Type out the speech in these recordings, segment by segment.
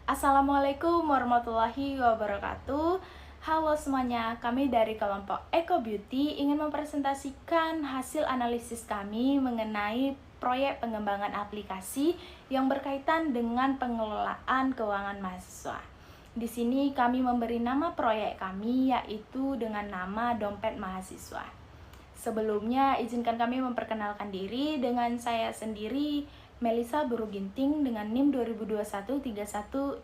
Assalamualaikum warahmatullahi wabarakatuh. Halo semuanya, kami dari kelompok Eco Beauty ingin mempresentasikan hasil analisis kami mengenai proyek pengembangan aplikasi yang berkaitan dengan pengelolaan keuangan mahasiswa. Di sini kami memberi nama proyek kami yaitu dengan nama Dompet Mahasiswa. Sebelumnya, izinkan kami memperkenalkan diri dengan saya sendiri, Melisa Buruginting dengan NIM 2021-31021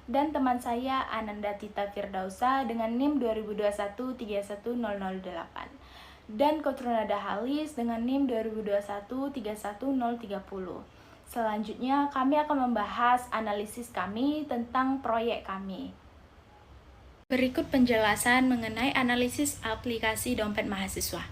dan teman saya Ananda Tita Firdausa dengan NIM 2021-31008 dan Kotrunada Halis dengan NIM 2021-31030. Selanjutnya, kami akan membahas analisis kami tentang proyek kami. Berikut penjelasan mengenai analisis aplikasi Dompet Mahasiswa.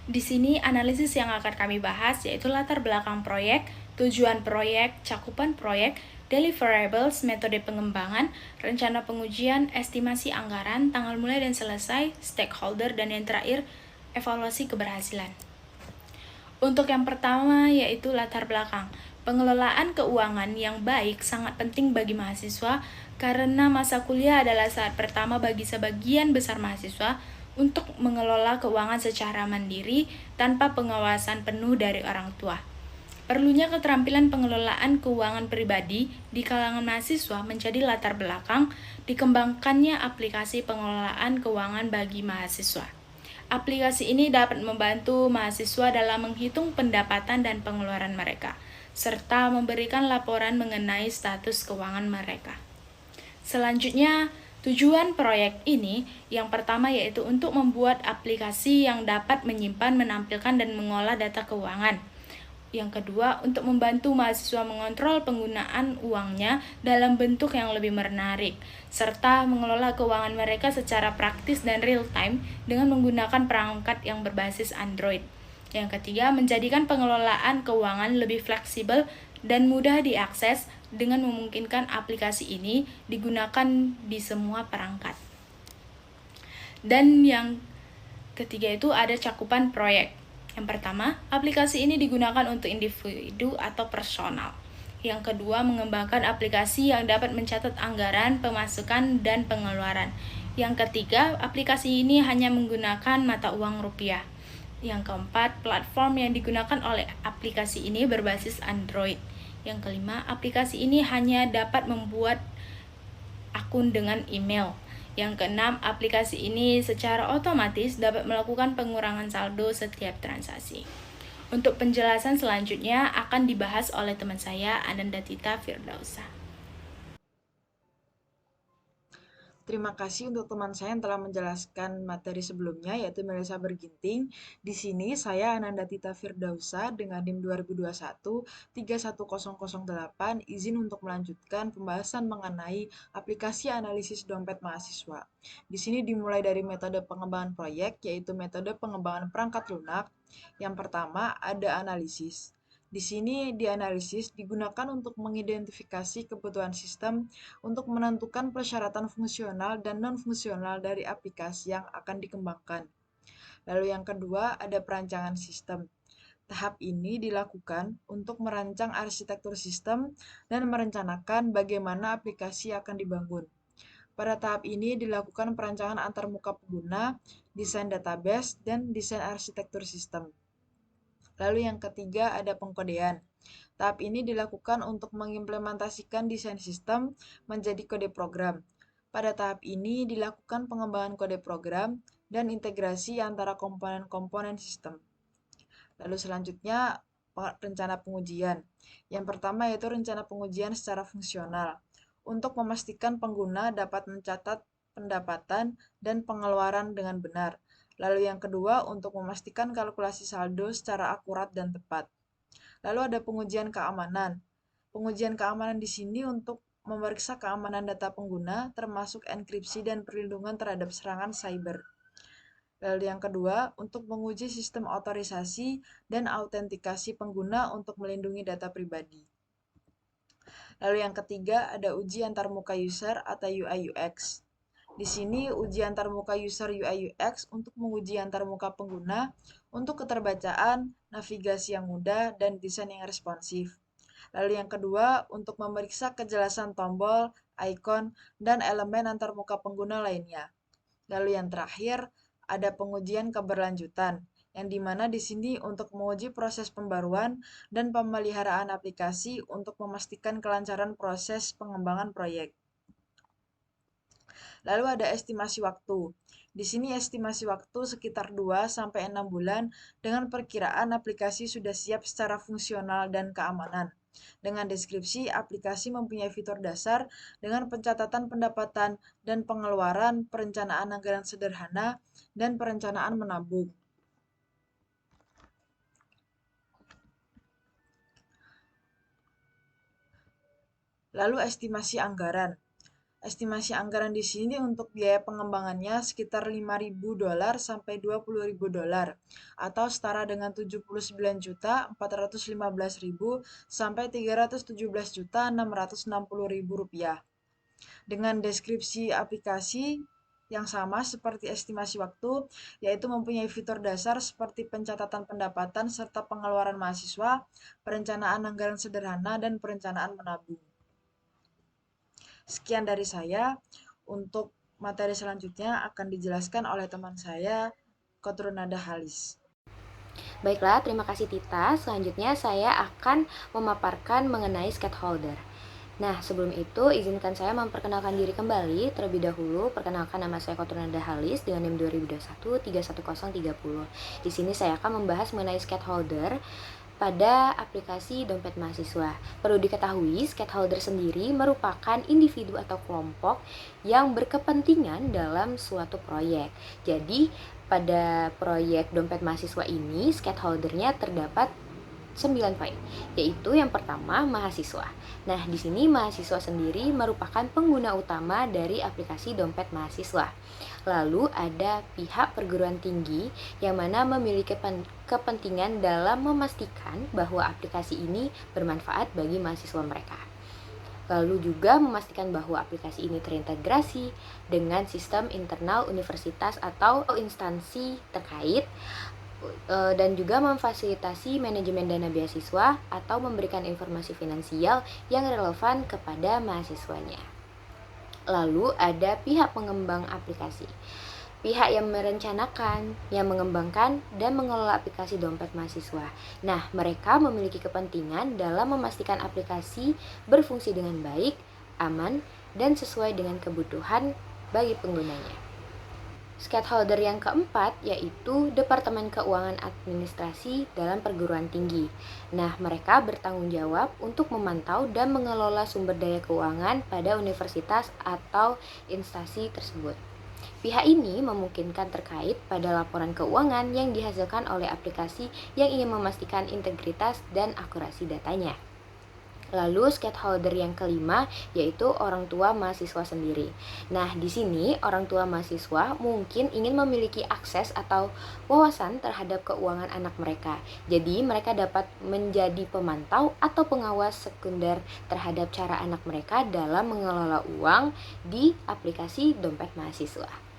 Di sini analisis yang akan kami bahas yaitu latar belakang proyek, tujuan proyek, cakupan proyek, deliverables, metode pengembangan, rencana pengujian, estimasi anggaran, tanggal mulai dan selesai, stakeholder, dan yang terakhir, evaluasi keberhasilan. Untuk yang pertama yaitu latar belakang. Pengelolaan keuangan yang baik sangat penting bagi mahasiswa karena masa kuliah adalah saat pertama bagi sebagian besar mahasiswa untuk mengelola keuangan secara mandiri tanpa pengawasan penuh dari orang tua. Perlunya keterampilan pengelolaan keuangan pribadi di kalangan mahasiswa menjadi latar belakang dikembangkannya aplikasi pengelolaan keuangan bagi mahasiswa. Aplikasi ini dapat membantu mahasiswa dalam menghitung pendapatan dan pengeluaran mereka, serta memberikan laporan mengenai status keuangan mereka. Selanjutnya, tujuan proyek ini yang pertama yaitu untuk membuat aplikasi yang dapat menyimpan, menampilkan, dan mengolah data keuangan. Yang kedua, untuk membantu mahasiswa mengontrol penggunaan uangnya dalam bentuk yang lebih menarik, serta mengelola keuangan mereka secara praktis dan real-time dengan menggunakan perangkat yang berbasis Android. Yang ketiga, menjadikan pengelolaan keuangan lebih fleksibel dan mudah diakses dengan memungkinkan aplikasi ini digunakan di semua perangkat. Dan yang ketiga itu ada cakupan proyek. Yang pertama, aplikasi ini digunakan untuk individu atau personal. Yang kedua, mengembangkan aplikasi yang dapat mencatat anggaran, pemasukan, dan pengeluaran. Yang ketiga, aplikasi ini hanya menggunakan mata uang rupiah. Yang keempat, platform yang digunakan oleh aplikasi ini berbasis Android. Yang kelima, aplikasi ini hanya dapat membuat akun dengan email. Yang keenam, aplikasi ini secara otomatis dapat melakukan pengurangan saldo setiap transaksi. Untuk penjelasan selanjutnya akan dibahas oleh teman saya, Ananda Tita Firdausa. Terima kasih untuk teman saya yang telah menjelaskan materi sebelumnya, yaitu Melisa Berginting. Di sini saya Ananda Tita Firdausa dengan NIM 2021-31008 izin untuk melanjutkan pembahasan mengenai aplikasi analisis dompet mahasiswa. Di sini dimulai dari metode pengembangan proyek, yaitu metode pengembangan perangkat lunak. Yang pertama ada analisis. Di sini dianalisis digunakan untuk mengidentifikasi kebutuhan sistem untuk menentukan persyaratan fungsional dan non-fungsional dari aplikasi yang akan dikembangkan. Lalu yang kedua ada perancangan sistem. Tahap ini dilakukan untuk merancang arsitektur sistem dan merencanakan bagaimana aplikasi akan dibangun. Pada tahap ini dilakukan perancangan antarmuka pengguna, desain database, dan desain arsitektur sistem. Lalu yang ketiga ada pengkodean. Tahap ini dilakukan untuk mengimplementasikan desain sistem menjadi kode program. Pada tahap ini dilakukan pengembangan kode program dan integrasi antara komponen-komponen sistem. Lalu selanjutnya rencana pengujian. Yang pertama yaitu rencana pengujian secara fungsional untuk memastikan pengguna dapat mencatat pendapatan dan pengeluaran dengan benar. Lalu yang kedua untuk memastikan kalkulasi saldo secara akurat dan tepat. Lalu ada pengujian keamanan. Pengujian keamanan di sini untuk memeriksa keamanan data pengguna termasuk enkripsi dan perlindungan terhadap serangan cyber. Lalu yang kedua, untuk menguji sistem otorisasi dan autentikasi pengguna untuk melindungi data pribadi. Lalu yang ketiga, ada uji antarmuka user atau UI UX. Di sini uji antarmuka user UI UX untuk menguji antarmuka pengguna untuk keterbacaan, navigasi yang mudah, dan desain yang responsif. Lalu yang kedua, untuk memeriksa kejelasan tombol, icon, dan elemen antarmuka pengguna lainnya. Lalu yang terakhir, ada pengujian keberlanjutan, yang dimana di sini untuk menguji proses pembaruan dan pemeliharaan aplikasi untuk memastikan kelancaran proses pengembangan proyek. Lalu ada estimasi waktu. Di sini estimasi waktu sekitar 2-6 bulan dengan perkiraan aplikasi sudah siap secara fungsional dan keamanan. Dengan deskripsi, aplikasi mempunyai fitur dasar dengan pencatatan pendapatan dan pengeluaran, perencanaan anggaran sederhana, dan perencanaan menabung. Lalu estimasi anggaran. Estimasi anggaran di sini untuk biaya pengembangannya sekitar $5.000 sampai $20.000 atau setara dengan Rp79.415.000 sampai Rp317.660.000. Dengan deskripsi aplikasi yang sama seperti estimasi waktu, yaitu mempunyai fitur dasar seperti pencatatan pendapatan serta pengeluaran mahasiswa, perencanaan anggaran sederhana, dan perencanaan menabung. Sekian dari saya. Untuk materi selanjutnya akan dijelaskan oleh teman saya, Kotrunada Halis. Baiklah, terima kasih Tita. Selanjutnya saya akan memaparkan mengenai stakeholder. Nah, sebelum itu izinkan saya memperkenalkan diri kembali. Terlebih dahulu, perkenalkan nama saya Kotrunada Halis dengan NIM 2021-31030. Di sini saya akan membahas mengenai stakeholder pada aplikasi dompet mahasiswa. Perlu diketahui, stakeholder sendiri merupakan individu atau kelompok yang berkepentingan dalam suatu proyek. Jadi, pada proyek dompet mahasiswa ini, stakeholdernya terdapat 9 poin, yaitu yang pertama mahasiswa. Nah, di sini mahasiswa sendiri merupakan pengguna utama dari aplikasi dompet mahasiswa. Lalu ada pihak perguruan tinggi yang mana memiliki kepentingan dalam memastikan bahwa aplikasi ini bermanfaat bagi mahasiswa mereka. Lalu juga memastikan bahwa aplikasi ini terintegrasi dengan sistem internal universitas atau instansi terkait, dan juga memfasilitasi manajemen dana beasiswa atau memberikan informasi finansial yang relevan kepada mahasiswanya. Lalu ada pihak pengembang aplikasi. Pihak yang merencanakan, yang mengembangkan, dan mengelola aplikasi dompet mahasiswa. Nah, mereka memiliki kepentingan dalam memastikan aplikasi berfungsi dengan baik, aman, dan sesuai dengan kebutuhan bagi penggunanya. Stakeholder yang keempat yaitu Departemen Keuangan Administrasi dalam perguruan tinggi. Nah, mereka bertanggung jawab untuk memantau dan mengelola sumber daya keuangan pada universitas atau instansi tersebut. Pihak ini memungkinkan terkait pada laporan keuangan yang dihasilkan oleh aplikasi yang ingin memastikan integritas dan akurasi datanya. Lalu stakeholder yang kelima yaitu orang tua mahasiswa sendiri. Nah, di sini orang tua mahasiswa mungkin ingin memiliki akses atau wawasan terhadap keuangan anak mereka. Jadi, mereka dapat menjadi pemantau atau pengawas sekunder terhadap cara anak mereka dalam mengelola uang di aplikasi dompet mahasiswa.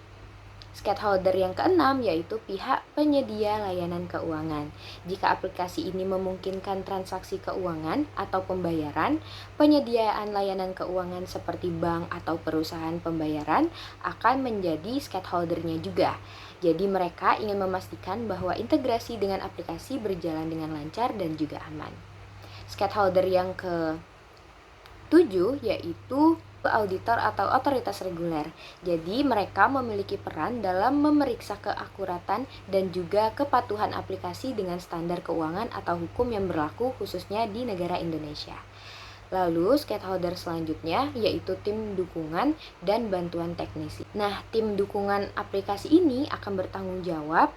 Stakeholder yang keenam yaitu pihak penyedia layanan keuangan. Jika aplikasi ini memungkinkan transaksi keuangan atau pembayaran, penyediaan layanan keuangan seperti bank atau perusahaan pembayaran akan menjadi stakeholdernya juga. Jadi mereka ingin memastikan bahwa integrasi dengan aplikasi berjalan dengan lancar dan juga aman. Stakeholder yang ke-7 yaitu auditor atau otoritas reguler. Jadi mereka memiliki peran dalam memeriksa keakuratan dan juga kepatuhan aplikasi dengan standar keuangan atau hukum yang berlaku khususnya di negara Indonesia. Lalu stakeholder selanjutnya yaitu tim dukungan dan bantuan teknisi. Nah, tim dukungan aplikasi ini akan bertanggung jawab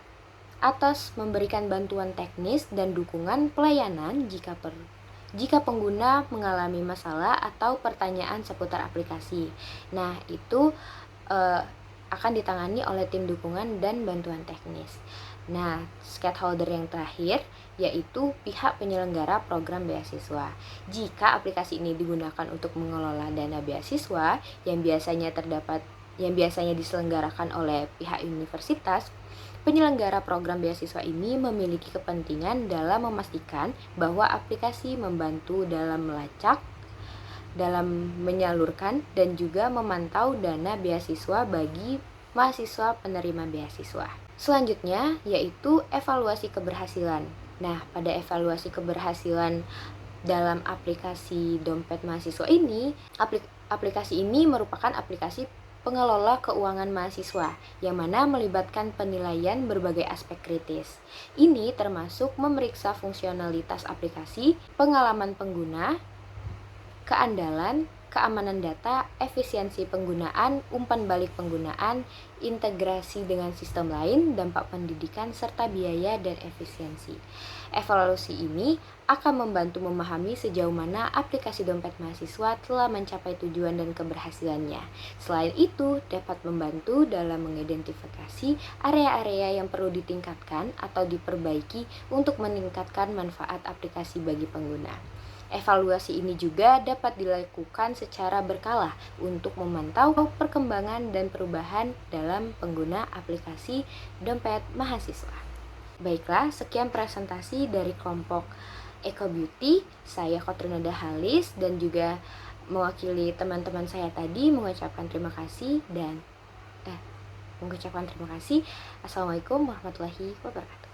atas memberikan bantuan teknis dan dukungan pelayanan jika pengguna mengalami masalah atau pertanyaan seputar aplikasi. Nah, itu akan ditangani oleh tim dukungan dan bantuan teknis. Nah, stakeholder yang terakhir yaitu pihak penyelenggara program beasiswa. Jika aplikasi ini digunakan untuk mengelola dana beasiswa yang biasanya diselenggarakan oleh pihak universitas, Penyelenggara program beasiswa ini memiliki kepentingan dalam memastikan bahwa aplikasi membantu dalam melacak, dalam menyalurkan, dan juga memantau dana beasiswa bagi mahasiswa penerima beasiswa. Selanjutnya yaitu evaluasi keberhasilan. Nah, pada evaluasi keberhasilan dalam aplikasi dompet mahasiswa ini, aplikasi ini merupakan aplikasi pengelola keuangan mahasiswa yang mana melibatkan penilaian berbagai aspek kritis. Ini termasuk memeriksa fungsionalitas aplikasi, pengalaman pengguna, keandalan, keamanan data, efisiensi penggunaan, umpan balik penggunaan, integrasi dengan sistem lain, dampak pendidikan, serta biaya dan efisiensi. Evaluasi ini akan membantu memahami sejauh mana aplikasi dompet mahasiswa telah mencapai tujuan dan keberhasilannya. Selain itu, dapat membantu dalam mengidentifikasi area-area yang perlu ditingkatkan atau diperbaiki untuk meningkatkan manfaat aplikasi bagi pengguna. Evaluasi ini juga dapat dilakukan secara berkala untuk memantau perkembangan dan perubahan dalam pengguna aplikasi dompet mahasiswa. Baiklah, sekian presentasi dari kelompok Eco Beauty. Saya Kotrunada Halis dan juga mewakili teman-teman saya tadi mengucapkan terima kasih. Assalamualaikum warahmatullahi wabarakatuh.